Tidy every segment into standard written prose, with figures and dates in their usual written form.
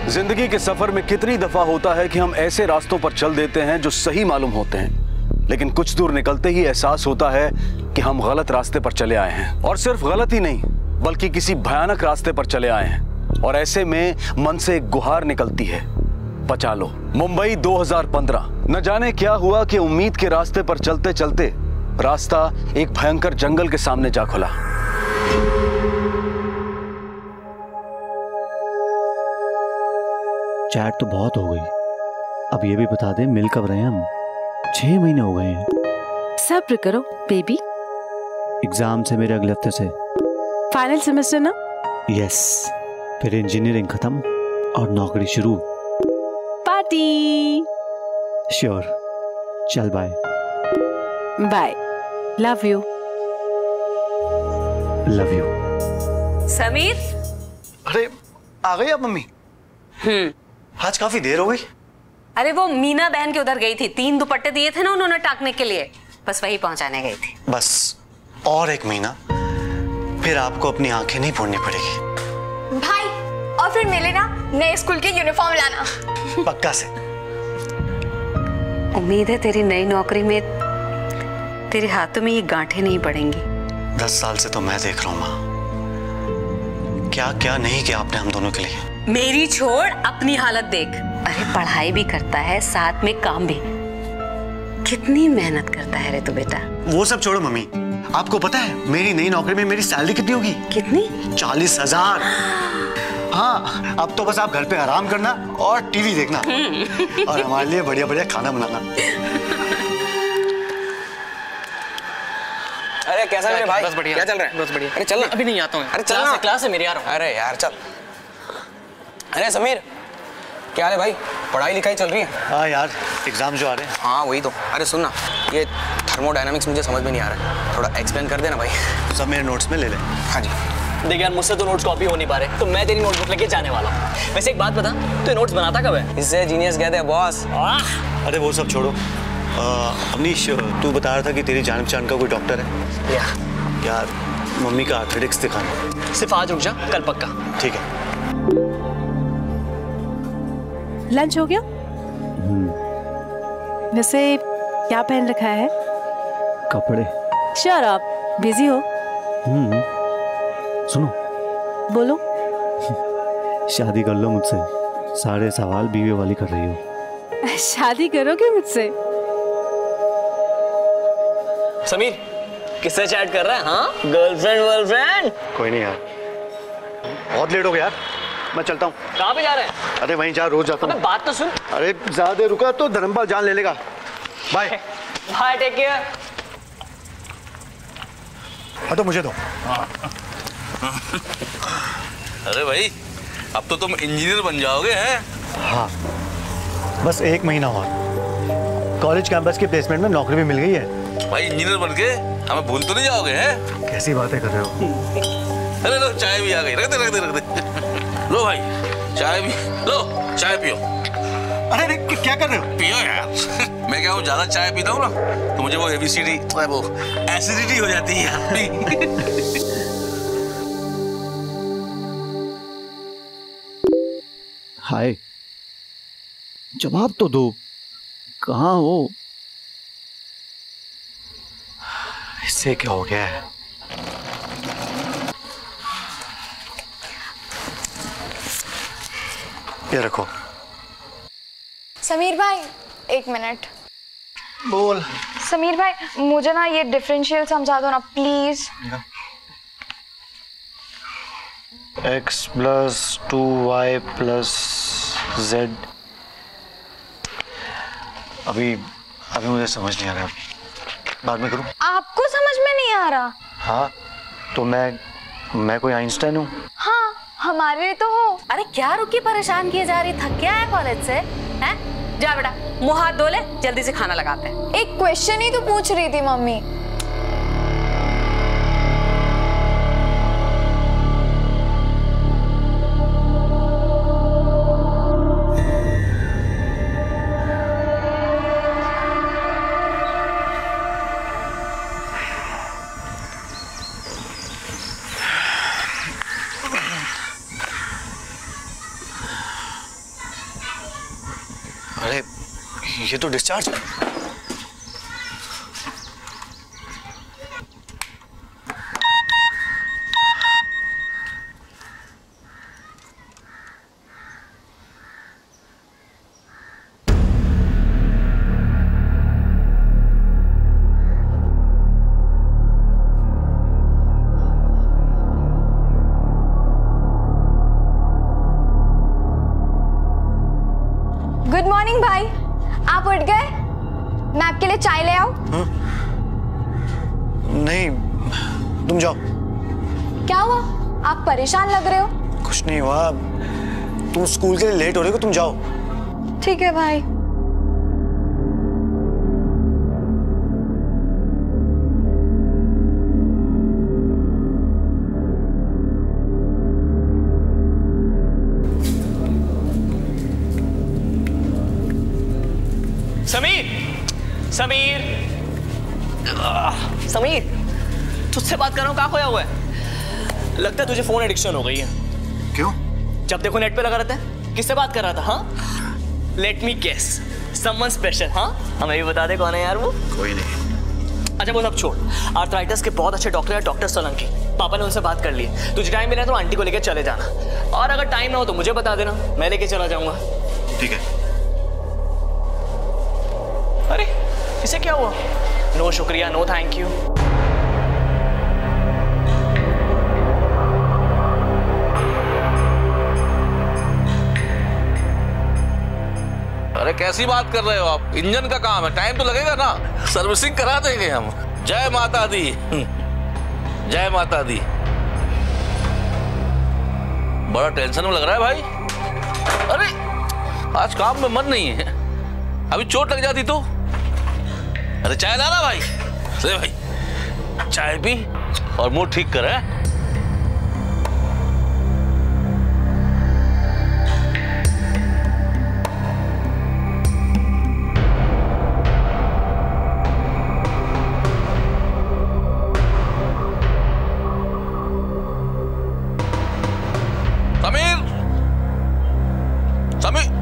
जिंदगी के सफर में कितनी दफा होता है कि हम ऐसे रास्तों पर चल देते हैं जो सही मालूम होते हैं, लेकिन कुछ दूर निकलते ही एहसास होता है कि हम गलत रास्ते पर चले आए हैं। और सिर्फ गलत ही नहीं, बल्कि किसी भयानक रास्ते पर चले आए हैं। और ऐसे में मन से एक गुहार निकलती है, बचा लो। मुंबई 2015। न जाने क्या हुआ कि उम्मीद के रास्ते पर चलते चलते रास्ता एक भयंकर जंगल के सामने जा खुला। चैट तो बहुत हो गई, अब ये भी बता दे मिल कब रहे हैं हम? 6 महीने हो गए हैं। सब्र करो बेबी। एग्जाम से मेरे अगले हफ्ते से। फाइनल सेमेस्टर ना? यस, फिर इंजीनियरिंग खत्म और नौकरी शुरू। पार्टी। श्योर, चल bye. Bye, love you. Love you. Sameer. अरे आ गई आप मम्मी? आज काफी देर हो गई। अरे वो मीना बहन के उधर गई थी, 3 दुपट्टे दिए थे ना उन्होंने टाकने के लिए, बस वही पहुंचाने गई थी। बस और 1 महीना, फिर आपको अपनी आंखें नहीं फोड़नी पड़ेगी। भाई, और फिर मिले ना नए स्कूल की यूनिफॉर्म लाना। पक्का से। उम्मीद है तेरी नई नौकरी में तेरे हाथों में ये गांठें नहीं पड़ेंगी। 10 साल से तो मैं देख रहा हूँ माँ, क्या क्या नहीं किया आपने हम दोनों के लिए। मेरी छोड़, अपनी हालत देख। अरे पढ़ाई भी करता है, साथ में काम भी। कितनी मेहनत करता है रे तू बेटा। वो सब छोड़ो मम्मी, आपको पता है मेरी नई नौकरी में मेरी सैलरी कितनी होगी? कितनी? 40,000। हाँ, अब तो बस आप घर पे आराम करना और टीवी देखना और हमारे लिए बढ़िया बढ़िया खाना बनाना। अरे कैसा मेरे भाई? बस बढ़िया। क्या चल रहा है? बस बढ़िया। अरे चल ना। अभी नहीं आता हूँ। अरे चल ना। क्लास है मेरी यार। अरे यार चल। अरे समीर, क्या हाल है भाई? पढ़ाई लिखाई चल रही है? हाँ यार, एग्जाम जो आ रहे हैं। हाँ वही तो। अरे सुन ना, ये थर्मोडायनामिक्स मुझे समझ में नहीं आ रहा है, थोड़ा एक्सप्लेन कर देना भाई। सब मेरे नोट्स में ले ले। हाँ जी। देख यार, मुझसे तो नोट्स कॉपी हो नहीं पा रहे, तो मैं तेरी नोटबुक लेके जाने वाला हूँ। वैसे एक बात बता, तू नोट्स बनाता कब है? इससे जीनियस कहते हैं बॉस। अरे वो सब छोड़ो, अवनीश तू बता रहा था कि तेरी जान पहचान का कोई डॉक्टर है यार, मम्मी का आर्थराइटिस दिखाना। सिर्फ आज रुक जा, कल पक्का। ठीक है। लंच हो गया? वैसे क्या पहन रखा है? कपड़े। श्योर आप बिजी हो? सुनो। बोलो। शादी कर लो मुझसे, सारे सवाल बीवी वाली कर रही हो। शादी करोगे मुझसे? समीर, किससे चैट कर रहा है? हाँ, गर्लफ्रेंड वर्लफ्रेंड? कोई नहीं यार, बहुत लेट हो गया यार, मैं चलता हूँ। कहाँ पे जा रहे हैं? अरे वहीं जहाँ रोज जाता हूँ। बात तो सुन। अरे ज्यादा देर रुका तो धर्मपाल जान ले लेगा। बाय। Bye, take care. हाँ तो मुझे दो। अरे भाई, अब तो तुम इंजीनियर बन जाओगे हैं? हाँ, बस 1 महीना और, कॉलेज कैंपस की प्लेसमेंट में नौकरी भी मिल गई है। भाई इंजीनियर बन के हमें भूल तो नहीं जाओगे हैं? कैसी बातें कर रहे हो? अरे लो, चाय भी आ गई, रख दे। लो भाई, चाय भी लो, चाय पियो। अरे क्या कर रहे हो? पियो यार। मैं क्या हूँ, ज्यादा चाय पीता हूँ ना तो मुझे वो एबीसीडी, वो एसिडिटी हो जाती है यार। हाय, जवाब तो दो, कहाँ हो? इससे क्या हो गया है? ये रखो। समीर भाई 1 मिनट। बोल। समीर भाई, मुझे ना ये डिफरेंशियल समझा दो ना please. x plus 2y plus z। अभी मुझे समझ नहीं आ रहा, बाद में करूं? आपको समझ में नहीं आ रहा? हाँ तो मैं कोई आइंस्टाइन हूँ? हाँ, हमारे लिए तो हो। अरे क्या रुकी परेशान किए जा रही, थक गया है कॉलेज से? हैं? जा बेटा, मुंह हाथ धो ले, जल्दी से खाना लगाते हैं। एक क्वेश्चन ही तो पूछ रही थी मम्मी। ये तो डिस्चार्ज है। गुड मॉर्निंग भाई, आप उठ गए? मैं आपके लिए चाय ले आऊं? नहीं, तुम जाओ। क्या हुआ? आप परेशान लग रहे हो। कुछ नहीं हुआ, तुम स्कूल के लिए लेट हो रहे हो, तुम जाओ। ठीक है भाई। समीर, समीर, समीर, तुझसे बात कर रहा हूँ, कहाँ खोया हुआ है? लगता है तुझे फोन एडिक्शन हो गई है। क्यों? जब देखो नेट पे लगा रहता है। किससे बात कर रहा था? हाँ, let me guess, someone special. हाँ, हमें भी बता दे कौन है यार वो। कोई नहीं। अच्छा वो सब छोड़, आर्थराइटिस के बहुत अच्छे डॉक्टर है डॉक्टर सोलंकी। पापा ने उनसे बात कर ली है। तुझे टाइम मिला तो आंटी को लेकर चले जाना, और अगर टाइम ना हो तो मुझे बता देना, मैं लेके चला जाऊंगा। ठीक है। अरे इसे क्या हुआ? नो शुक्रिया, नो थैंक यू। अरे कैसी बात कर रहे हो आप? इंजन का काम है, टाइम तो लगेगा ना, सर्विसिंग करा देंगे हम। जय माता दी, जय माता दी। बड़ा टेंशन में लग रहा है भाई। अरे आज काम में मन नहीं है, अभी चोट लग जाती तो। अरे चाय लाना भाई, ले भाई चाय पी और मूड ठीक कर। समीर, समीर,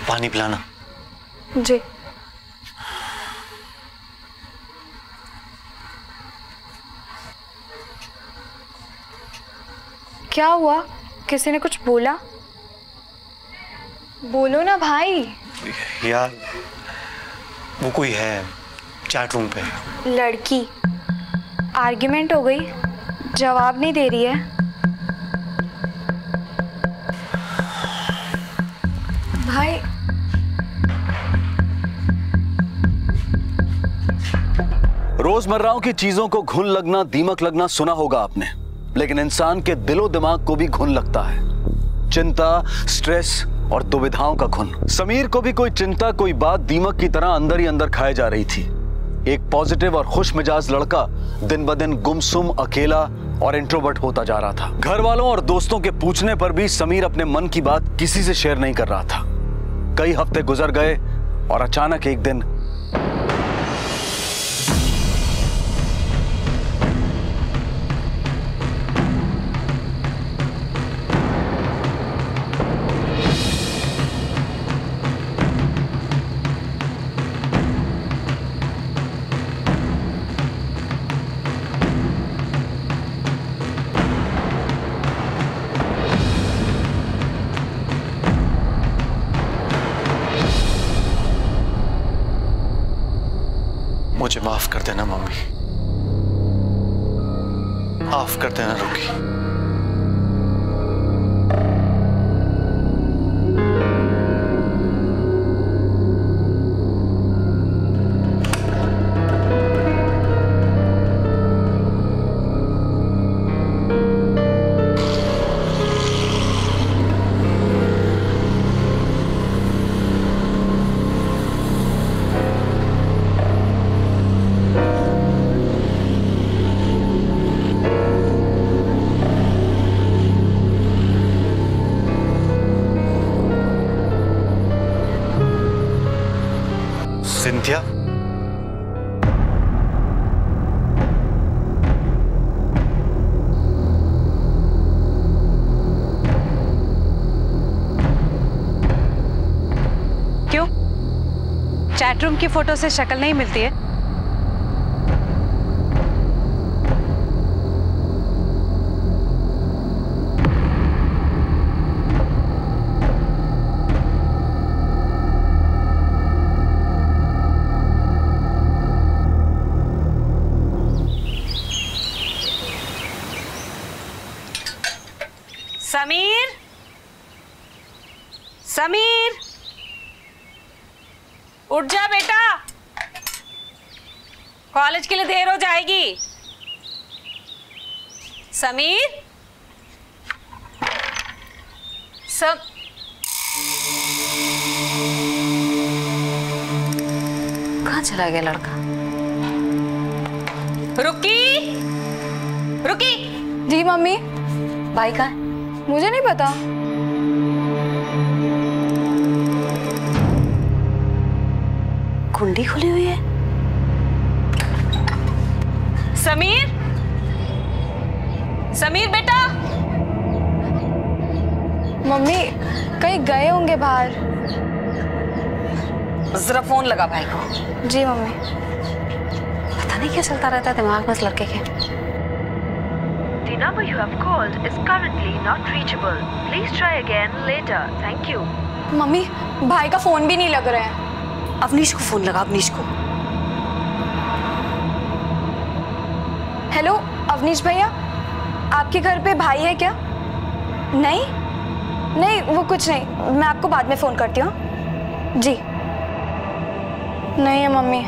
पानी पिलाना। जी। क्या हुआ? किसी ने कुछ बोला? बोलो ना भाई। यार वो कोई है चैट रूम पे। लड़की? आर्ग्यूमेंट हो गई? जवाब नहीं दे रही है। भाई रोजमर्राओं की चीजों को घुन लगना, दीमक लगना सुना होगा आपने, लेकिन इंसान के दिलो दिमाग को भी घुन लगता है। चिंता, स्ट्रेस और दुविधाओं का घुन। समीर को भी कोई चिंता, कोई बात दीमक की तरह अंदर ही अंदर खाए जा रही थी। एक पॉजिटिव और खुश मिजाज लड़का दिन ब दिन गुमसुम, अकेला और इंट्रोवर्ट होता जा रहा था। घर वालों और दोस्तों के पूछने पर भी समीर अपने मन की बात किसी से शेयर नहीं कर रहा था। कई हफ्ते गुजर गए और अचानक एक दिन मुझे माफ कर देना मम्मी, माफ कर देना रुकी। सिंथिया, चैट रूम की फोटो से शक्ल नहीं मिलती है। समीर, समीर, उठ जा बेटा, कॉलेज के लिए देर हो जाएगी। समीर, कहाँ चला गया लड़का? रुकी, रुकी। जी मम्मी। भाई कहाँ है? मुझे नहीं पता। कुंडी खुली हुई है। समीर, समीर बेटा। मम्मी कहीं गए होंगे बाहर। जरा फोन लगा भाई को। जी मम्मी। पता नहीं क्या चलता रहता है दिमाग में इस लड़के के। The number you have called is currently not reachable. Please try again later. Thank you. Mummy भाई का फोन भी नहीं लग रहा है। अवनीश को फोन लगा, अवनीश को। हेलो अवनीश भैया, आपके घर पे भाई है क्या? नहीं नहीं, वो कुछ नहीं, मैं आपको बाद में फोन करती हूँ। जी नहीं है मम्मी।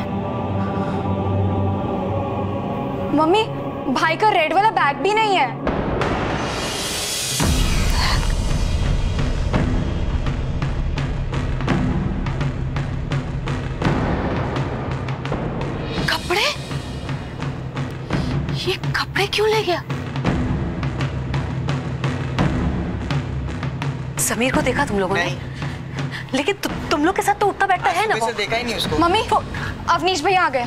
मम्मी भाई का रेड वाला बैग भी नहीं है। कपड़े? ये कपड़े क्यों ले गया? समीर को देखा तुम लोगों ने? लेकिन तुम लोग के साथ तो उठता बैठता है ना वो। देखा ही नहीं उसको। मम्मी अवनीश भैया आ गए।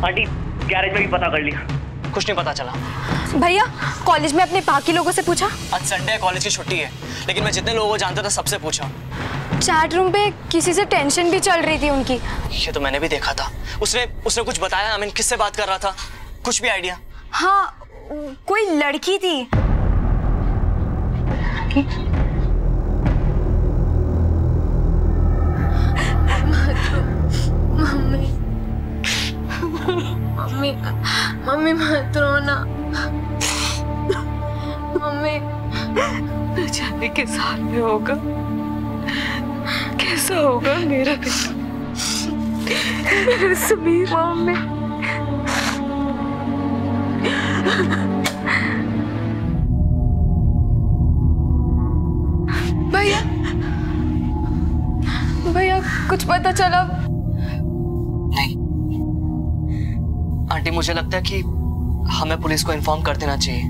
आंटी गैरेज में भी पता कर लिया, कुछ नहीं पता चला। भैया कॉलेज में अपने बाकी लोगों से पूछा? आज संडे है, कॉलेज की छुट्टी है, लेकिन मैं जितने लोगों को जानता था सबसे पूछा। चैट रूम पे किसी से टेंशन भी चल रही थी उनकी। ये तो मैंने भी देखा था। उसने कुछ बताया? आई मीन किससे बात कर रहा था? कुछ भी आइडिया? हाँ कोई लड़की थी। मम्मी मम्मी मत रोना। मम्मी न जाने किस हाल में होगा, कैसा होगा मेरा बेटा, मेरा समीर। मम्मी भैया भैया कुछ पता चला? नहीं आंटी, मुझे लगता है कि हमें पुलिस को इन्फॉर्म कर देना चाहिए।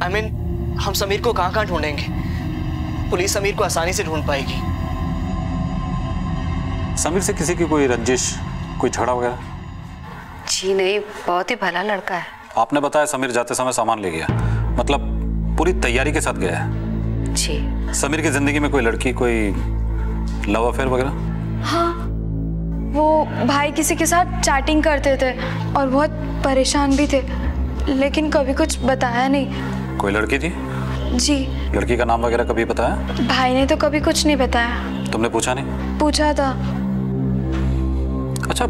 आई मीन हम समीर को कहाँ ढूंढेंगे? पुलिस समीर को आसानी से ढूंढ पाएगी। समीर से किसी की कोई रंजिश, कोई झगड़ा वगैरह? जी नहीं, बहुत ही भला लड़का है। आपने बताया समीर जाते समय सामान ले गया, मतलब पूरी तैयारी के साथ गया है। जी। समीर की जिंदगी में कोई लड़की, कोई लव अफेयर वगैरह? हाँ वो भाई किसी के साथ चैटिंग करते थे और बहुत परेशान भी थे, लेकिन कभी कुछ बताया नहीं। कोई लड़की थी? जी। लड़की का नाम वगैरह कभी बताया? भाई ने तो कभी कुछ नहीं बताया। तुमने पूछा नहीं? पूछा था। अच्छा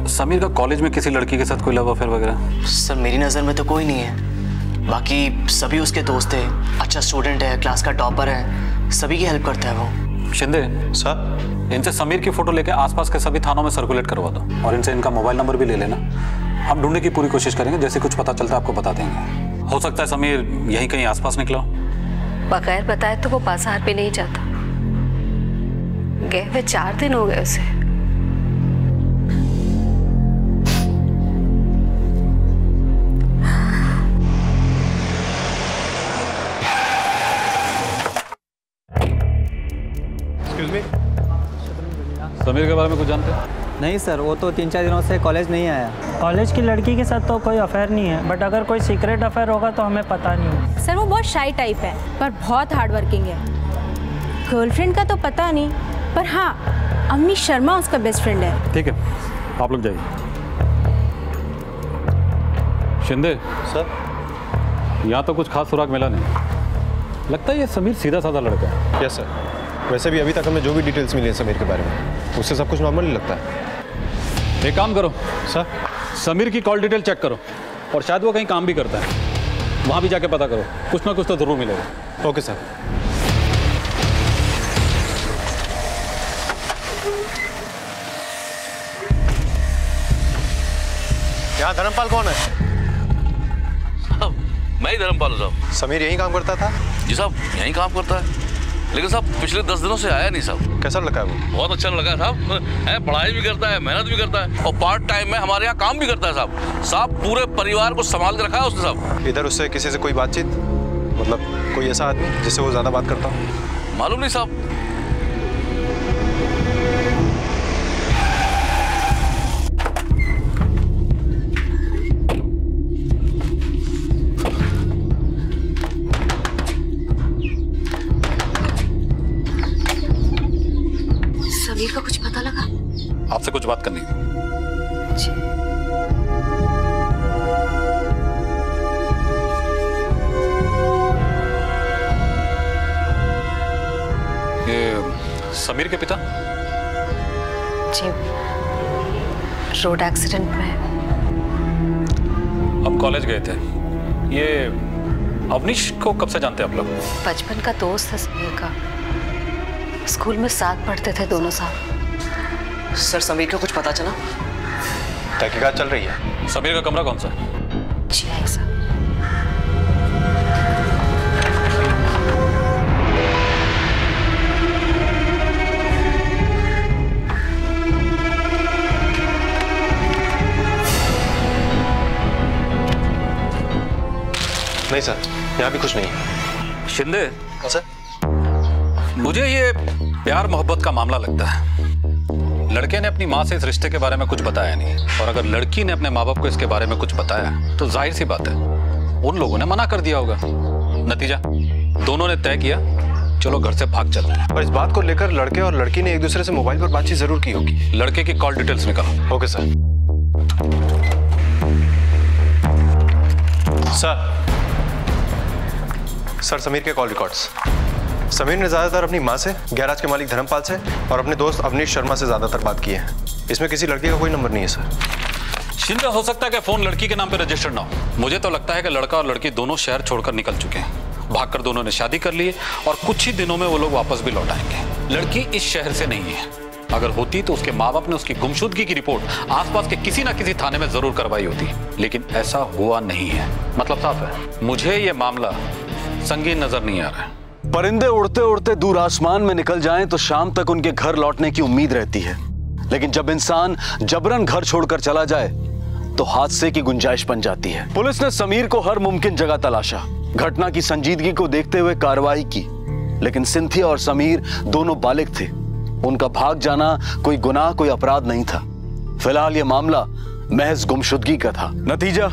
समीर का कॉलेज में किसी लड़की के साथ कोई लव अफेयर वगैरह? सर मेरी नज़र में तो कोई नहीं है, बाकी सभी उसके दोस्त है, अच्छा स्टूडेंट है, क्लास का टॉपर है, सभी की हेल्प करता है वो। शिंदे सर, इनसे समीर की फोटो लेके आसपास के सभी थानों में सर्कुलेट करवा दो और इनसे इनका मोबाइल नंबर भी ले लेना। हम ढूंढने की पूरी कोशिश करेंगे, जैसे कुछ पता चलता है आपको बता देंगे। हो सकता है समीर यहीं कहीं आसपास निकला। बगैर बताए तो वो बाजार पे नहीं जाता। गए हुए 4 दिन हो गए उसे। समीर के बारे में कुछ जानते हैं? नहीं सर, वो तो 3-4 दिनों से कॉलेज नहीं आया। कॉलेज की लड़की के साथ तो कोई अफेयर नहीं है, बट अगर कोई सीक्रेट अफेयर होगा तो हमें पता नहीं है। सर वो बहुत शाई टाइप है पर बहुत हार्ड वर्किंग है। गर्लफ्रेंड का तो पता नहीं, पर हाँ अवनीश शर्मा उसका बेस्ट फ्रेंड है। ठीक है, आप लोग जाइए। शिंदे सर, यहाँ तो कुछ खास सुराग मिला नहीं। लगता है ये समीर सीधा साधा लड़का है। Yes sir. वैसे भी अभी तक हमें जो भी डिटेल्स मिली है समीर के बारे में, उससे सब कुछ नॉर्मल ही लगता है। एक काम करो सर, समीर की कॉल डिटेल चेक करो, और शायद वो कहीं काम भी करता है, वहाँ भी जाके पता करो, कुछ ना कुछ तो जरूर मिलेगा। Okay sir. यहाँ धर्मपाल कौन है? साहब मैं ही धर्मपाल हूँ साहब। समीर यहीं काम करता था? जी साहब यहीं काम करता है, लेकिन साहब पिछले 10 दिनों से आया नहीं साहब। कैसा लगा वो? बहुत अच्छा लगा साहब, है पढ़ाई भी करता है, मेहनत भी करता है, और पार्ट टाइम में हमारे यहाँ काम भी करता है साहब। साहब पूरे परिवार को संभाल के रखा है उसने साहब। इधर उससे किसी से कोई बातचीत, मतलब कोई ऐसा आदमी जिससे वो ज्यादा बात करता हो? मालूम नहीं साहब। समीर का कुछ पता लगा? आपसे कुछ बात करनी है। ये समीर के पिता? जी, रोड एक्सीडेंट में। हम कॉलेज गए थे। ये अवनीश को कब से जानते हैं आप लोग? बचपन का दोस्त है समीर का, स्कूल में साथ पढ़ते थे दोनों साथ। सर समीर को कुछ पता चला? तहकीकात चल रही है। समीर का कमरा कौन सा है? जी है सर। नहीं सर, यहाँ भी कुछ नहीं है। शिंदे सर, मुझे ये प्यार मोहब्बत का मामला लगता है। लड़के ने अपनी माँ से इस रिश्ते के बारे में कुछ बताया नहीं, और अगर लड़की ने अपने माँ बाप को इसके बारे में कुछ बताया तो जाहिर सी बात है उन लोगों ने मना कर दिया होगा। नतीजा दोनों ने तय किया चलो घर से भाग चलते हैं। और इस बात को लेकर लड़के और लड़की ने एक दूसरे से मोबाइल पर बातचीत जरूर की होगी। लड़के की कॉल डिटेल्स निकालो। Okay sir. सर, समीर के कॉल रिकॉर्ड्स। समीर ने ज्यादातर अपनी माँ से, गैराज के मालिक धर्मपाल से और अपने दोस्त अवनीश शर्मा से ज्यादातर बात की है। इसमें किसी लड़की का कोई नंबर नहीं है सर। शिंदे हो सकता है कि फोन लड़की के नाम पे रजिस्टर्ड ना हो। मुझे तो लगता है कि लड़का और लड़की दोनों शहर छोड़कर निकल चुके हैं। भागकर दोनों ने शादी कर ली है और कुछ ही दिनों में वो लोग वापस भी लौट आएंगे। लड़की इस शहर से नहीं है। अगर होती तो उसके माँ बाप ने उसकी गुमशुदगी की रिपोर्ट आसपास के किसी ना किसी थाने में जरूर करवाई होती, लेकिन ऐसा हुआ नहीं है। मतलब साफ है, मुझे ये मामला संगीन नजर नहीं आ रहा है। परिंदे उड़ते उड़ते दूर आसमान में निकल जाएं तो शाम तक उनके घर लौटने की उम्मीद रहती है, लेकिन जब इंसान जबरन घर छोड़कर चला जाए तो हादसे की गुंजाइश बन जाती है। पुलिस ने समीर को हर मुमकिन जगह तलाशा, घटना की संजीदगी को देखते हुए कार्रवाई की, लेकिन सिंथिया और समीर दोनों बालिग थे। उनका भाग जाना कोई गुनाह, कोई अपराध नहीं था। फिलहाल यह मामला महज गुमशुदगी का था। नतीजा,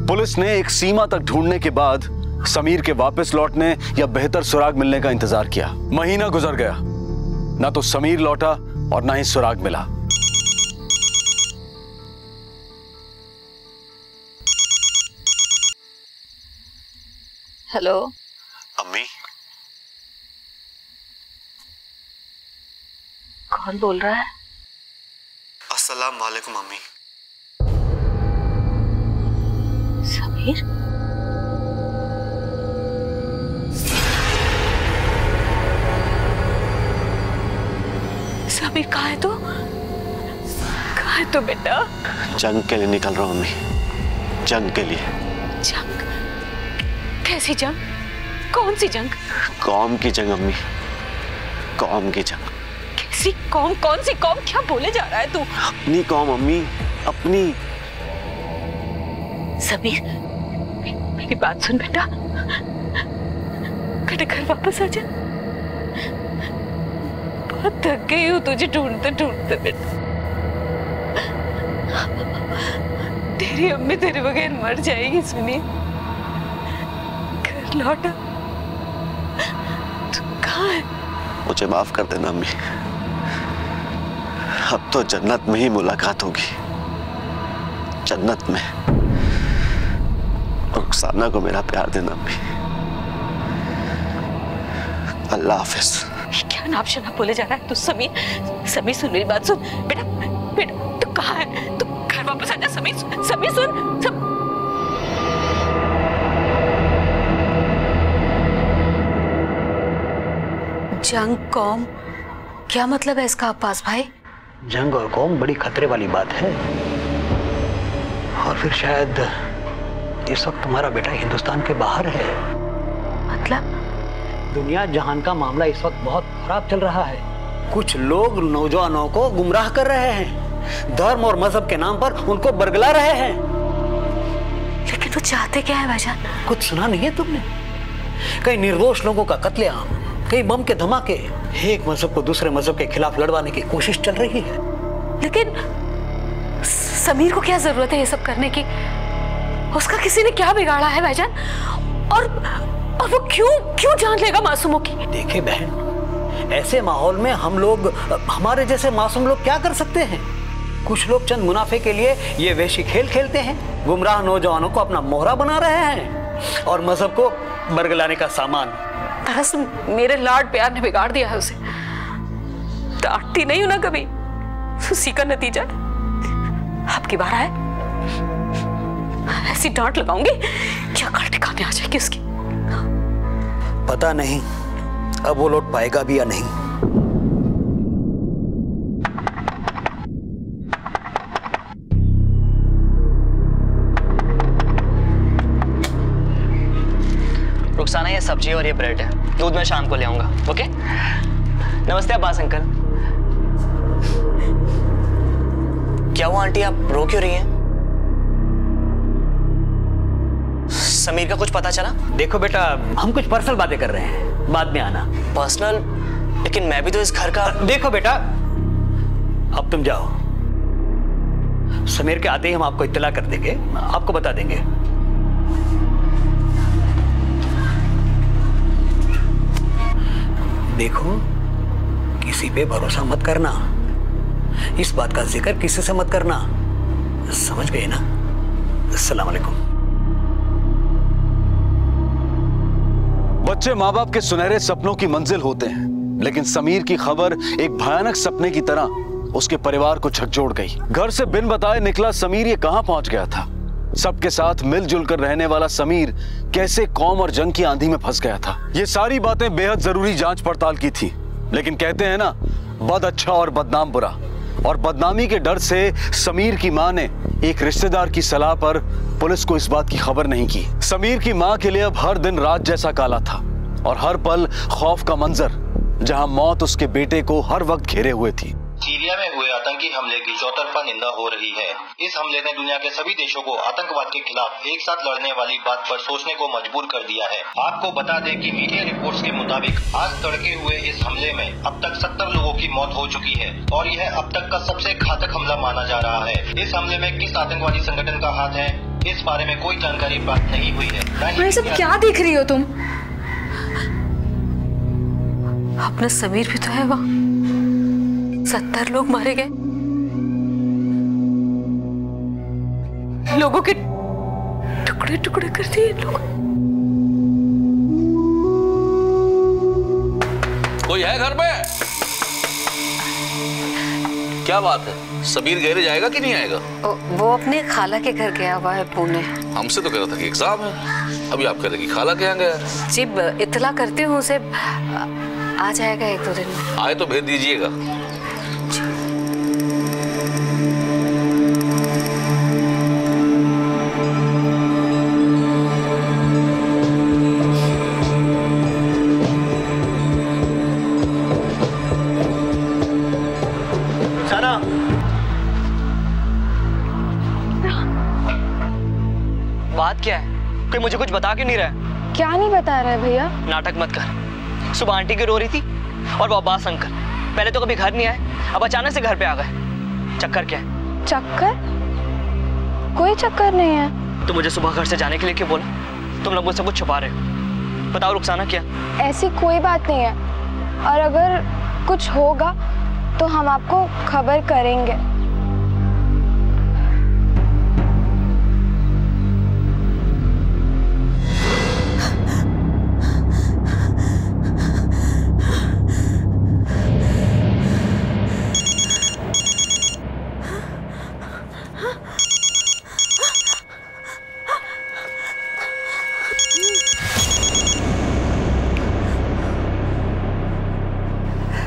पुलिस ने एक सीमा तक ढूंढने के बाद समीर के वापस लौटने या बेहतर सुराग मिलने का इंतजार किया। महीना गुजर गया, ना तो समीर लौटा और ना ही सुराग मिला। हेलो अम्मी, कौन बोल रहा है? अस्सलाम वालेकुम अम्मी। समीर? समीर कहाँ है तू? कहाँ है तू बेटा? जंग के लिए निकल रहा हूँ अम्मी, जंग के लिए। जंग? कैसी जंग? कौन सी जंग? कौम की जंग अम्मी, कौम की जंग। कैसी कौम? कौन सी कौम? क्या बोले जा रहा है तू? अपनी कौम अम्मी, अपनी। समीर, मेरी बात सुन बेटा, घर वापस आ जा। बहुत थक गई हूँ तुझे ढूंढते ढूंढते बेटा। तेरी अम्मी तेरे बगैर मर जाएगी। सुनिए, घर लौटा। तू कहाँ है? मुझे माफ कर देना अम्मी। अब तो जन्नत में ही मुलाकात होगी, जन्नत में। रुखसाना को मेरा प्यार देना अम्मी। अल्लाह हाफिज। क्या नाम शनाब बोले जा रहा है तू? समीर, समीर सुन मेरी बात सुन। बेटा बेटा तू कहाँ है? तू घर वापस आ जा। समीर, समीर सुन। जंग कौम, क्या मतलब है इसका अब्बास भाई? जंग और कौम बड़ी खतरे वाली बात है। और फिर शायद इस वक्त तुम्हारा बेटा हिंदुस्तान के बाहर है। मतलब? दुनिया जहान का मामला इस वक्त बहुत खराब चल रहा है। कुछ लोग नौजवानों को गुमराह कर रहे हैं, धर्म और मजहब के नाम पर उनको बरगला रहे हैं। लेकिन वो चाहते क्या है भाईजान? कुछ सुना नहीं है तुमने? कई निर्दोष लोगों का कत्लेआम, कई बम के धमाके, एक मजहब को दूसरे मजहब के खिलाफ लड़वाने की कोशिश चल रही है। लेकिन समीर को क्या जरूरत है ये सब करने की? उसका किसी ने क्या बिगाड़ा है भाईजान? और वो क्यों जान लेगा मासूमों की? देखिए बहन, ऐसे माहौल में हम लोग, हमारे जैसे मासूम लोग क्या कर सकते हैं? कुछ लोग चंद मुनाफे के लिए ये वैशी खेल खेलते हैं, गुमराह नौजवानों को अपना मोहरा बना रहे हैं और मजहब को बरगलाने का सामान। दरअसल मेरे लाड प्यार ने बिगाड़ दिया है उसे। डांटती नहीं हूं ना कभी, उसी का नतीजा अब की बार आए ऐसी डांट लगाऊंगी क्या अकल ठिकाने आ जाएगी उसकी। पता नहीं अब वो लौट पाएगा भी या नहीं। रुखसाना, ये सब्जी और ये ब्रेड है, दूध मैं शाम को ले आऊंगा। ओके? नमस्ते अब्बास अंकल। क्या हुआ आंटी, आप रो क्यों रही हैं? समीर का कुछ पता चला? देखो बेटा, हम कुछ पर्सनल बातें कर रहे हैं, बाद में आना। पर्सनल? लेकिन मैं भी तो इस घर का। देखो बेटा, अब तुम जाओ, समीर के आते ही हम आपको इत्तला कर देंगे, आपको बता देंगे। देखो, किसी पे भरोसा मत करना, इस बात का जिक्र किसी से मत करना, समझ गए ना? अस्सलाम वालेकुम। बच्चे माँ बाप के सुनहरे सपनों की मंजिल होते हैं, लेकिन समीर की खबर एक भयानक सपने की तरह उसके परिवार को झकझोर गई। घर से बिन बताए निकला समीर ये कहां पहुंच गया था? सबके साथ मिलजुल कर रहने वाला समीर कैसे कौम और जंग की आंधी में फंस गया था? ये सारी बातें बेहद जरूरी जांच पड़ताल की थी, लेकिन कहते हैं ना, बद अच्छा और बदनाम बुरा। और बदनामी के डर से समीर की मां ने एक रिश्तेदार की सलाह पर पुलिस को इस बात की खबर नहीं की। समीर की मां के लिए अब हर दिन रात जैसा काला था और हर पल खौफ का मंजर, जहां मौत उसके बेटे को हर वक्त घेरे हुए थी। सीरिया में हुए आतंकी हमले की चौतरफा निंदा हो रही है। इस हमले ने दुनिया के सभी देशों को आतंकवाद के खिलाफ एक साथ लड़ने वाली बात पर सोचने को मजबूर कर दिया है। आपको बता दें कि मीडिया रिपोर्ट्स के मुताबिक आज तड़के हुए इस हमले में अब तक 70 लोगों की मौत हो चुकी है और यह अब तक का सबसे घातक हमला माना जा रहा है। इस हमले में किस आतंकवादी संगठन का हाथ है, इस बारे में कोई जानकारी प्राप्त नहीं हुई है। ये सब क्या देख रही हो तुम? अपना समीर भी तो है वहाँ, 70 लोग मारे गए, लोगों के टुकड़े टुकड़े कर दिए लोग। कोई है घर में? क्या बात है, समीर गहरे जाएगा कि नहीं आएगा? वो अपने खाला के घर गया हुआ है पुणे। हमसे तो कह रहा था कि एग्जाम है, अभी आप कह रहे कि खाला के यहाँ गया। जी इत्तला करती हूँ उसे, आ जाएगा 1-2 दिन में। आए तो भेज दीजिएगा। बात क्या है? कोई मुझे कुछ बता क्यों नहीं रहा है? क्या नहीं बता रहा है भैया? नाटक मत कर। सुबह आंटी की रो रही थी और वो अब्बास अंकल पहले तो कभी घर नहीं आए, अब अचानक से घर पे आ गए। चक्कर क्या है? चक्कर? कोई चक्कर नहीं है। तो मुझे सुबह घर से जाने के लिए क्यों बोला? तुम लोग मुझसे कुछ छुपा रहे हो। बताओ रुखसाना, क्या? ऐसी कोई बात नहीं है, और अगर कुछ होगा तो हम आपको खबर करेंगे।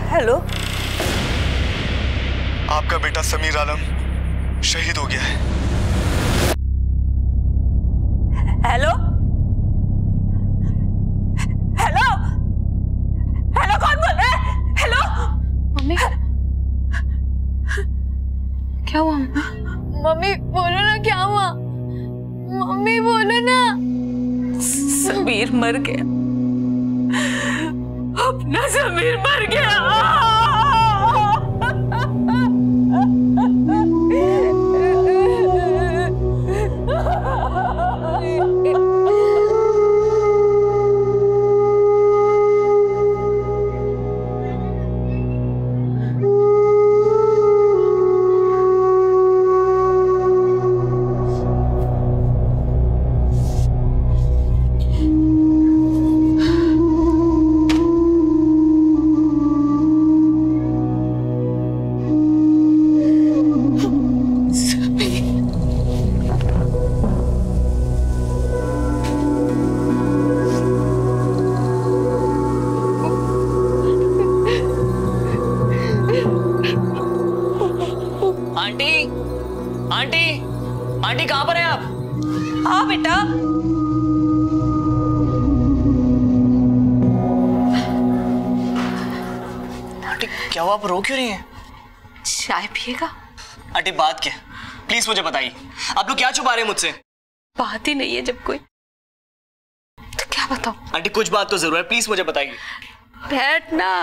हेलो, आपका बेटा समीर आलम शहीद हो गया है। हेलो हेलो हेलो, कौन बोल रहा है? हेलो मम्मी, क्या हुआ? मम्मी बोलो ना, क्या हुआ? मम्मी बोलो ना। समीर मर गया, अपना समीर मर गया। आंटी कहाँ पर हैं आप? हाँ बेटा। आंटी क्या हुआ, आप रो क्यों रही हैं? चाय पिएगा? आंटी बात क्या, प्लीज मुझे बताइए, आप लोग क्या छुपा रहे हैं मुझसे? बात ही नहीं है जब कोई, तो क्या बताऊं? आंटी कुछ बात तो जरूर है, प्लीज मुझे बताइए। बैठ ना।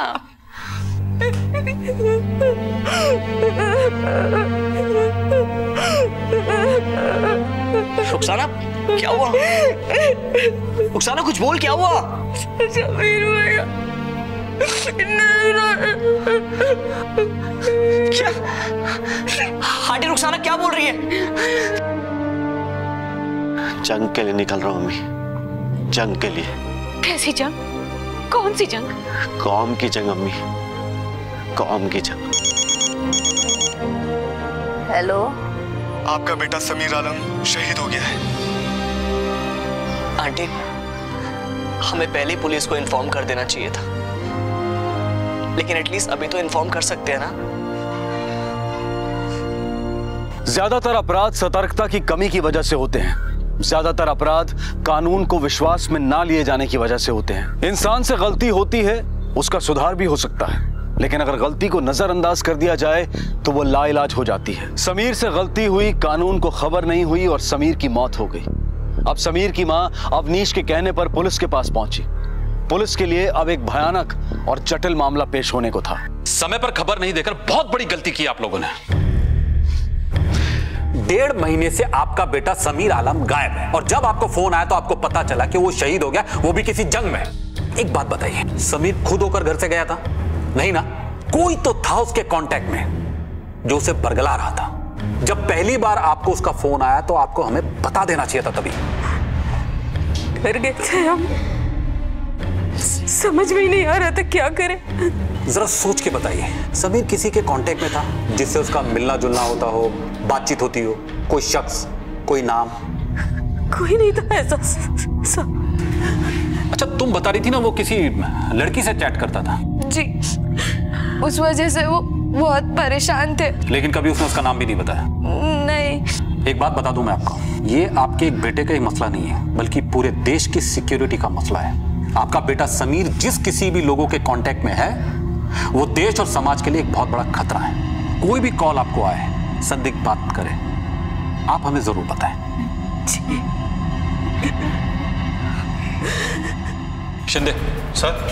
रुखसाना क्या हुआ? रुखसाना कुछ बोल, क्या हुआ? क्या? आंटी रुखसाना क्या बोल रही है? जंग के लिए निकल रहा हूं अम्मी, जंग के लिए। कैसी जंग? कौन सी जंग? कौम की जंग अम्मी, कौम की जंग। हेलो, आपका बेटा समीर आलम शहीद हो गया है। आंटी हमें पहले ही पुलिस को इन्फॉर्म कर देना चाहिए था, लेकिन एटलीस्ट अभी तो इन्फॉर्म कर सकते हैं ना। ज्यादातर अपराध सतर्कता की कमी की वजह से होते हैं। ज्यादातर अपराध कानून को विश्वास में ना लिए जाने की वजह से होते हैं। इंसान से गलती होती है, उसका सुधार भी हो सकता है, लेकिन अगर गलती को नजरअंदाज कर दिया जाए तो वो लाइलाज हो जाती है। समीर से गलती हुई, कानून को खबर नहीं हुई और समीर की मौत हो गई। अब समीर की मां अवनीश के कहने पर पुलिस के पास पहुंची। पुलिस के लिए अब एक भयानक और जटिल मामला पेश होने को था। समय पर खबर नहीं देकर बहुत बड़ी गलती की आप लोगों ने। 1.5 महीने से आपका बेटा समीर आलम गायब है, और जब आपको फोन आया तो आपको पता चला कि वो शहीद हो गया, वो भी किसी जंग में। एक बात बताइए, समीर खुद होकर घर से गया था? नहीं ना, कोई तो था उसके कांटेक्ट में जो उसे बरगला रहा था। जब पहली बार आपको उसका फोन आया तो आपको हमें बता देना चाहिए था। तभी डर गए थे हम, समझ में ही नहीं आ रहा था क्या करें। जरा सोच के बताइए, समीर किसी के कांटेक्ट में था जिससे उसका मिलना जुलना होता हो, बातचीत होती हो? कोई शख्स, कोई नाम? कोई नहीं था ऐसा। अच्छा, तुम बता रही थी ना वो किसी लड़की से चैट करता था? जी, उस वजह से वो बहुत परेशान थे। लेकिन कभी उसने उसका नाम भी नहीं बताया? नहीं। एक बात बता दूं मैं आपको, ये आपके एक बेटे का ही मसला नहीं है, बल्कि पूरे देश की सिक्योरिटी का मसला है। आपका बेटा समीर जिस किसी भी लोगों के कांटेक्ट में है, वो देश और समाज के लिए एक बहुत बड़ा खतरा है। कोई भी कॉल आपको आए, संदिग्ध बात करे, आप हमें जरूर बताएं। शिंदे सर,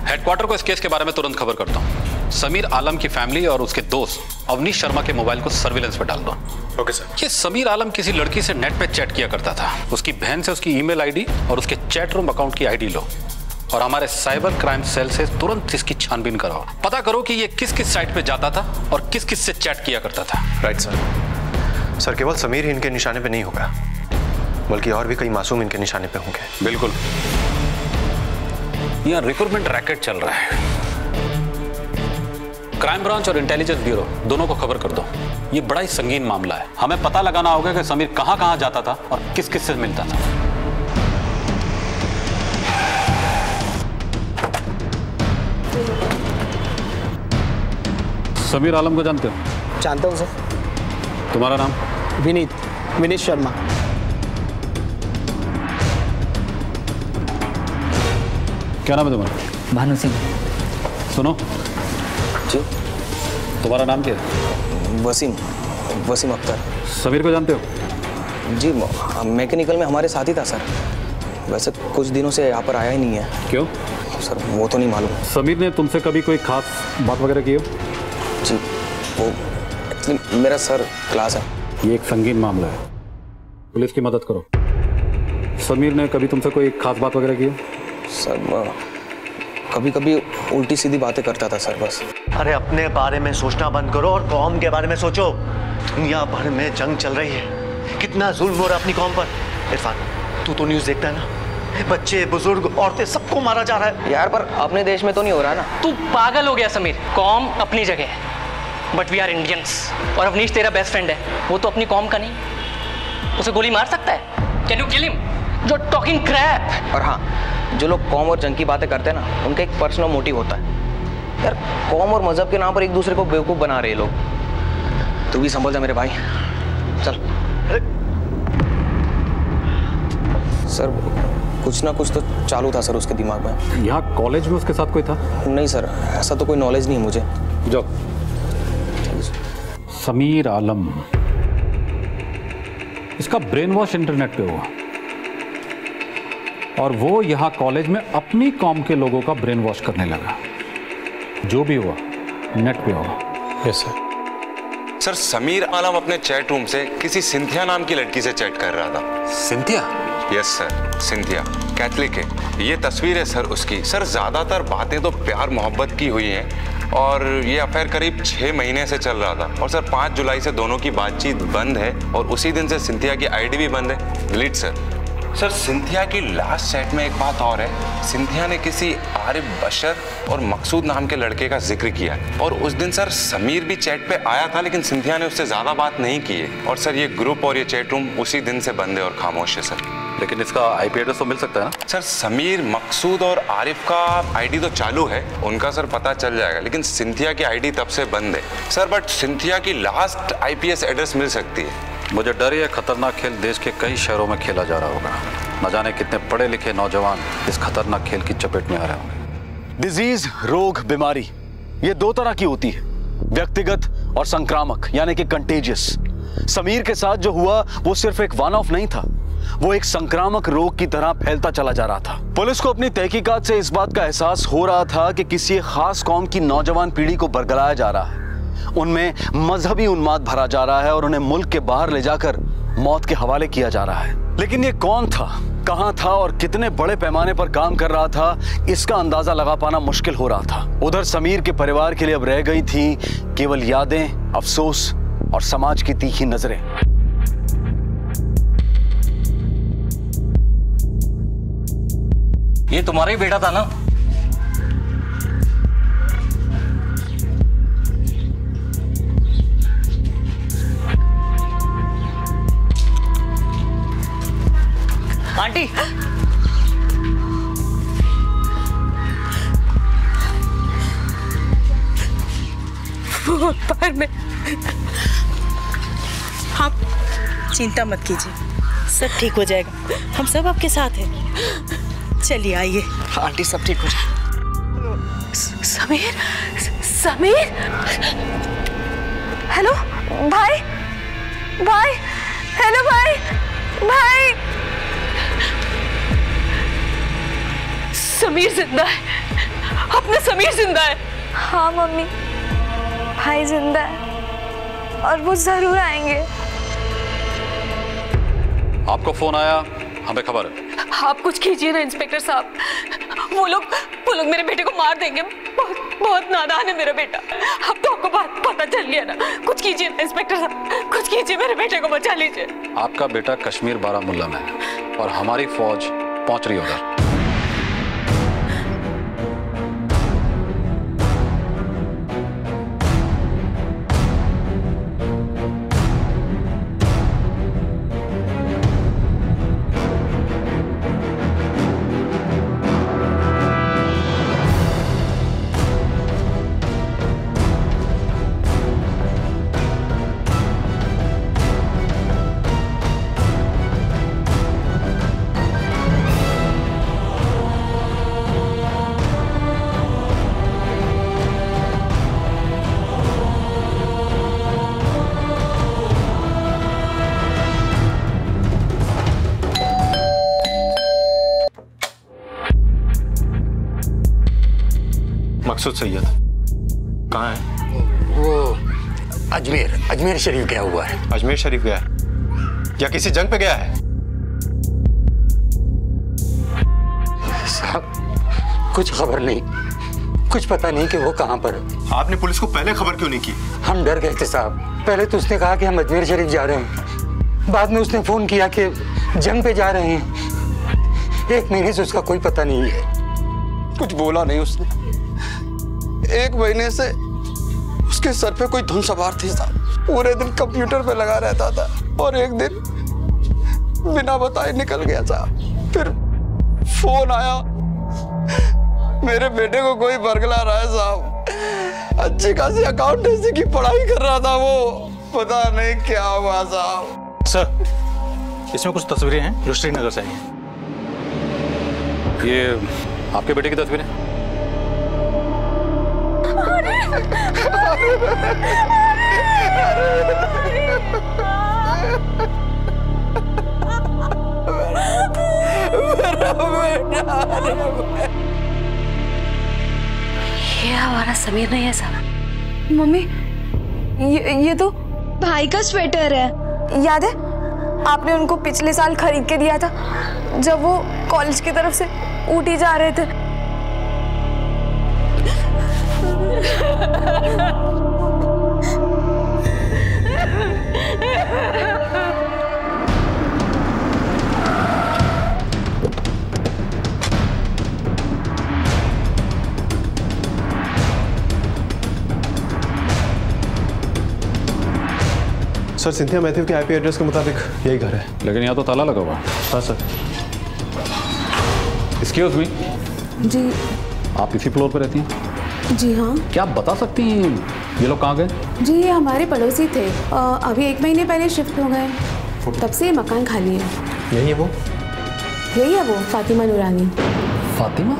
हेडक्वार्टर को इस केस के बारे में तुरंत खबर करता हूँ। समीर आलम की फैमिली और उसके दोस्त अवनीश शर्मा के मोबाइल को सर्विलेंस पे डाल दो। Okay sir. ये समीर आलम किसी लड़की से नेट पे चैट किया करता था। उसकी बहन से उसकी ईमेल आईडी और उसके चैट रूम अकाउंट की आईडी लो। और हमारे साइबर क्राइम सेल से तुरंत इसकी छानबीन कराओ। पता करो कि ये किस किस साइट पे जाता था और किस किस से चैट किया करता था। Right sir. सर केवल समीर ही इनके निशाने पे नहीं होगा, बल्कि और भी कई मासूम इनके निशाने पे होंगे। बिल्कुल, यहाँ रिक्रूटमेंट रैकेट चल रहा है। क्राइम ब्रांच और इंटेलिजेंस ब्यूरो दोनों को खबर कर दो। ये बड़ा ही संगीन मामला है। हमें पता लगाना होगा कि समीर कहां कहां जाता था और किस किस से मिलता था। समीर आलम को जानते हो? जानता हूँ सर। तुम्हारा नाम? विनीत शर्मा। क्या नाम है तुम्हारा? भानु सिंह। सुनो जी। तुम्हारा नाम क्या है? वसीम अख्तर। समीर को जानते हो? जी, मैकेनिकल में हमारे साथ ही था सर। वैसे कुछ दिनों से यहाँ पर आया ही नहीं है। क्यों? सर वो तो नहीं मालूम। समीर ने तुमसे कभी कोई खास बात वगैरह की हो? जी, वो एक्चुअली मेरा सर क्लास है। ये एक संगीन मामला है, पुलिस की मदद करो। समीर ने कभी तुमसे कोई खास बात वगैरह की हो? सर कभी कभी उल्टी सीधी बातें करता था सर, बस। अरे अपने बारे में सोचना बंद करो और कौम के बारे में सोचो। दुनिया भर में जंग चल रही है, कितना जुल्म हो रहा है अपनी कौम पर। इरफान, तू तो न्यूज़ देखता है ना, बच्चे बुजुर्ग औरतें सबको मारा जा रहा है। यार पर अपने देश में तो नहीं हो रहा ना। तू पागल हो गया समीर। कौम अपनी जगह है, बट वी आर इंडियंस। और अवनीश तेरा बेस्ट फ्रेंड है, वो तो अपनी कौम का नहीं। उसे गोली मार सकता है? Can you kill him? जो टॉकिंग क्रैप। और हाँ, जो लोग कौम और जंग की बातें करते हैं ना, उनका एक पर्सनल मोटिव होता है। यार कौम और मजहब के नाम पर एक दूसरे को बेवकूफ बना रहे लोग। तू भी संभल जा मेरे भाई, चल। सर कुछ ना कुछ तो चालू था सर उसके दिमाग में। यहाँ कॉलेज में उसके साथ कोई था? नहीं सर, ऐसा तो कोई नॉलेज नहीं है मुझे। जो समीर आलम, इसका ब्रेन वॉश इंटरनेट पे हुआ और वो यहाँ कॉलेज में अपनी कौम के लोगों का ब्रेन वॉश करने लगा। जो भी हुआ नेट पे हुआ। Yes sir. सर समीर आलम अपने चैट रूम से किसी सिंथिया नाम की लड़की से चैट कर रहा था। Cynthia? Yes sir, Cynthia Catholic है। ये तस्वीर है सर उसकी। सर ज्यादातर बातें तो प्यार मोहब्बत की हुई हैं और ये अफेयर करीब 6 महीने से चल रहा था। और सर 5 जुलाई से दोनों की बातचीत बंद है और उसी दिन से सिंथिया की आईडी भी बंद है, डिलीट सर। सर सिंथिया की लास्ट चैट में एक बात और है, सिंथिया ने किसी आरिफ बशर और मकसूद नाम के लड़के का जिक्र किया और उस दिन सर समीर भी चैट पे आया था, लेकिन सिंथिया ने उससे ज्यादा बात नहीं की है। और सर ये ग्रुप और ये चैट रूम उसी दिन से बंद है और खामोश है सर। लेकिन इसका आईपी एड्रेस तो मिल सकता है ना? सर समीर, मकसूद और आरिफ का आईडी तो चालू है, उनका सर पता चल जाएगा, लेकिन सिंथिया की आईडी तब से बंद है सर। बट सिंथिया की लास्ट आईपीएस एड्रेस मिल सकती है। मुझे डर है खतरनाक खेल देश के कई शहरों में खेला जा रहा होगा। न जाने कितने पढ़े लिखे नौजवान इस खतरनाक खेल की चपेट में आ रहे होंगे। डिजीज, रोग, बीमारी, ये 2 तरह की होती है, व्यक्तिगत और संक्रामक, यानी कि कंटेजियस। समीर के साथ जो हुआ वो सिर्फ एक वन ऑफ नहीं था, वो एक संक्रामक रोग की तरह फैलता चला जा रहा था। पुलिस को अपनी तहकीकात से इस बात का एहसास हो रहा था कि किसी एक खास कौम की नौजवान पीढ़ी को बरगलाया जा रहा है, उनमें मजहबी उन्माद भरा जा रहा है और उन्हें मुल्क के बाहर ले जाकर मौत के हवाले किया जा रहा है। लेकिन ये कौन था, कहां था और कितने बड़े पैमाने पर काम कर रहा था, इसका अंदाजा लगा पाना मुश्किल हो रहा था। उधर समीर के परिवार के लिए अब रह गई थी केवल यादें, अफसोस और समाज की तीखी नजरें। ये तुम्हारा ही बेटा था ना? आंटी, वो पैर में। आप चिंता मत कीजिए, सब ठीक हो जाएगा। हम सब आपके साथ हैं। चलिए आइए। आंटी सब ठीक हो जाए। समीर, समीर, हेलो भाई, भाई, हेलो भाई, भाई। समीर जिंदा है, अपना समीर जिंदा है। हाँ मम्मी, भाई जिंदा है और वो जरूर आएंगे। आपको फोन आया, हमें खबर है। आप कुछ कीजिए ना इंस्पेक्टर साहब, वो लोग मेरे बेटे को मार देंगे। बहुत नादान है मेरा बेटा। अब तो आपको बात पता चल गया ना। कुछ कीजिए इंस्पेक्टर साहब, कुछ कीजिए, मेरे बेटे को बचा लीजिए। आपका बेटा कश्मीर बारामुल्ला में है और हमारी फौज पहुंच रही है उधर। मकसूद सैयद कहाँ है? वो अजमेर शरीफ गया हुआ है। अजमेर शरीफ गया है या किसी जंग पे गया है? साहब कुछ खबर नहीं, कुछ पता नहीं कि वो कहाँ पर है। आपने पुलिस को पहले खबर क्यों नहीं की? हम डर गए थे साहब। पहले तो उसने कहा कि हम अजमेर शरीफ जा रहे हैं, बाद में उसने फोन किया कि जंग पे जा रहे हैं। 1 महीने से उसका कोई पता नहीं है। कुछ बोला नहीं उसने। 1 महीने से उसके सर पे कोई धुन सवार थी साहब। पूरे दिन कंप्यूटर पे लगा रहता था और एक दिन बिना बताए निकल गया साहब। फिर फोन आया, मेरे बेटे को कोई बरगला रहा है साहब। अच्छी खासी अकाउंटेंसी की पढ़ाई कर रहा था वो, पता नहीं क्या हुआ साहब। सर इसमें कुछ तस्वीरें हैं जो श्रीनगर से आई हैं। ये आपके बेटे की तस्वीरें? ये हमारा समीर नहीं है साहब। मम्मी ये तो भाई का स्वेटर है। याद है आपने उनको पिछले साल खरीद के दिया था जब वो कॉलेज की तरफ से ऊटी जा रहे थे। सर सिंथिया मैथ्यू के आईपी एड्रेस के मुताबिक यही घर है। लेकिन यहाँ तो ताला लगा हुआ। हाँ सर। Excuse me. जी आप इसी फ्लोर पर रहती हैं? जी हाँ। क्या आप बता सकती हैं ये लोग कहाँ गए? जी ये हमारे पड़ोसी थे, अभी 1 महीने पहले शिफ्ट हो गए, तब से ये मकान खाली है। यही है वो? यही है वो, फातिमा नूरानी। फातिमा?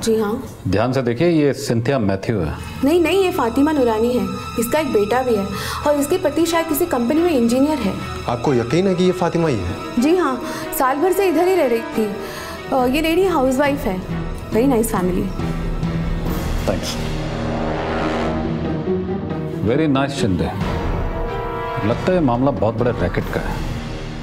जी हाँ। ध्यान से देखिए, ये सिंथिया मैथ्यू है। नहीं ये फातिमा नूरानी है। इसका एक बेटा भी है और इसके पति शायद किसी कंपनी में इंजीनियर है। आपको यकीन है कि ये फातिमा ही है? जी हाँ, साल भर से इधर ही रह रही थी। ये लेडी हाउसवाइफ है। Very nice family. Thanks. Very nice Shinde. लगता है मामला बहुत बड़े रैकेट का है।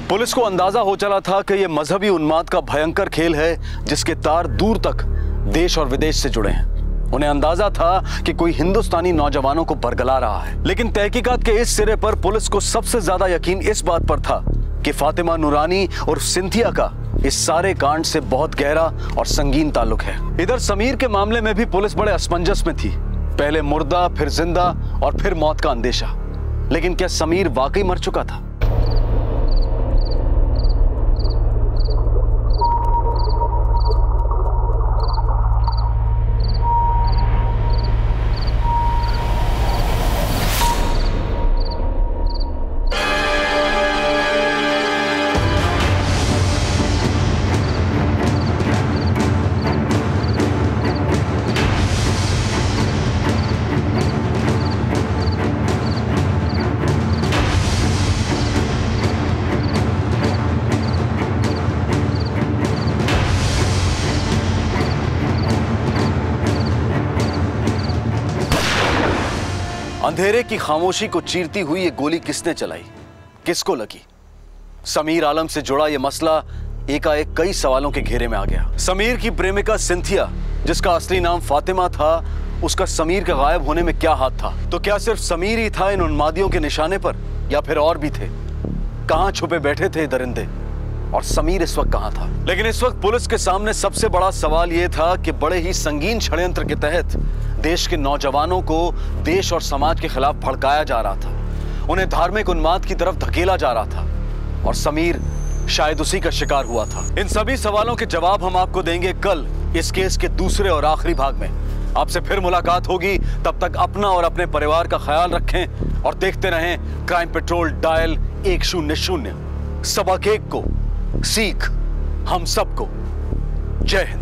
पुलिस को अंदाजा हो चला था कि यह मजहबी उन्माद का भयंकर खेल है जिसके तार दूर तक देश और विदेश से जुड़े हैं। उन्हें अंदाजा था कि कोई हिंदुस्तानी नौजवानों को बरगला रहा है। लेकिन तहकीकात के इस सिरे पर पुलिस को सबसे ज्यादा यकीन इस बात पर था कि फातिमा नूरानी और सिंथिया का इस सारे कांड से बहुत गहरा और संगीन ताल्लुक है। इधर समीर के मामले में भी पुलिस बड़े असमंजस में थी। पहले मुर्दा, फिर जिंदा और फिर मौत का अंदेशा। लेकिन क्या समीर वाकई मर चुका था? अंधेरे की खामोशी को चीरती हुई ये गोली किसने चलाई, किसको लगी? समीर आलम से जुड़ा ये मसला एकाएक कई सवालों के घेरे में आ गया। समीर की प्रेमिका सिंथिया, जिसका असली नाम फातिमा था, उसका समीर के गायब होने में क्या हाथ था? तो क्या सिर्फ समीर ही था इन उन्मादियों के निशाने पर, या फिर और भी थे? कहां छुपे बैठे थे दरिंदे, और समीर इस वक्त कहां था? लेकिन इस वक्त पुलिस के सामने सबसे बड़ा सवाल यह था कि बड़े ही संगीन षड्यंत्र के तहत देश के नौजवानों को देश और समाज के खिलाफ भड़काया जा रहा था, उन्हें धार्मिक उन्माद की तरफ धकेला जा रहा था, और समीर शायद उसी का शिकार हुआ था। इन सभी सवालों के जवाब हम आपको देंगे कल इस केस के दूसरे और आखिरी भाग में। आपसे फिर मुलाकात होगी, तब तक अपना और अपने परिवार का ख्याल रखें और देखते रहें क्राइम पेट्रोल डायल 100। सबक एक को, सीख हम सबको। जय हिंद।